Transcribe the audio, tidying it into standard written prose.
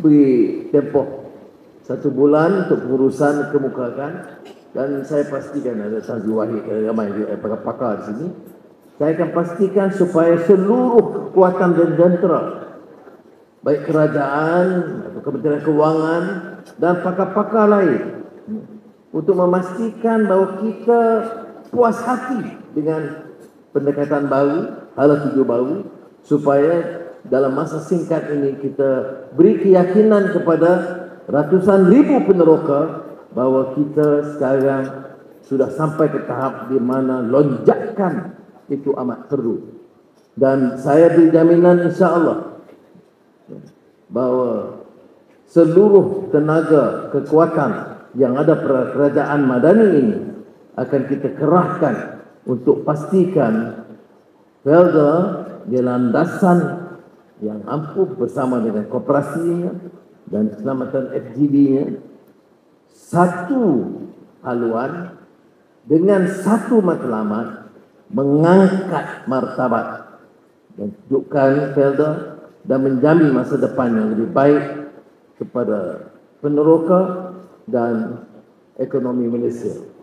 beri tempoh 1 bulan untuk pengurusan kemukakan, dan saya pastikan ada Tan Wahid, ramai pakar-pakar di sini. Saya akan pastikan supaya seluruh kekuatan dan jentera, baik kerajaan atau Kementerian Kewangan dan pakar-pakar lain, untuk memastikan bahawa kita puas hati dengan pendekatan baru, hala tuju baru, supaya dalam masa singkat ini kita beri keyakinan kepada ratusan ribu peneroka bahawa kita sekarang sudah sampai ke tahap di mana lonjakan itu amat perlu. Dan saya beri jaminan insya-Allah bahawa seluruh tenaga kekuatan yang ada pada kerajaan madani ini akan kita kerahkan untuk pastikan Felda di landasan yang ampuh bersama dengan koperasinya dan keselamatan FGD-nya, satu haluan dengan satu matlamat mengangkat martabat dan tunjukkan Felda dan menjamin masa depan yang lebih baik kepada peneroka dan ekonomi Malaysia.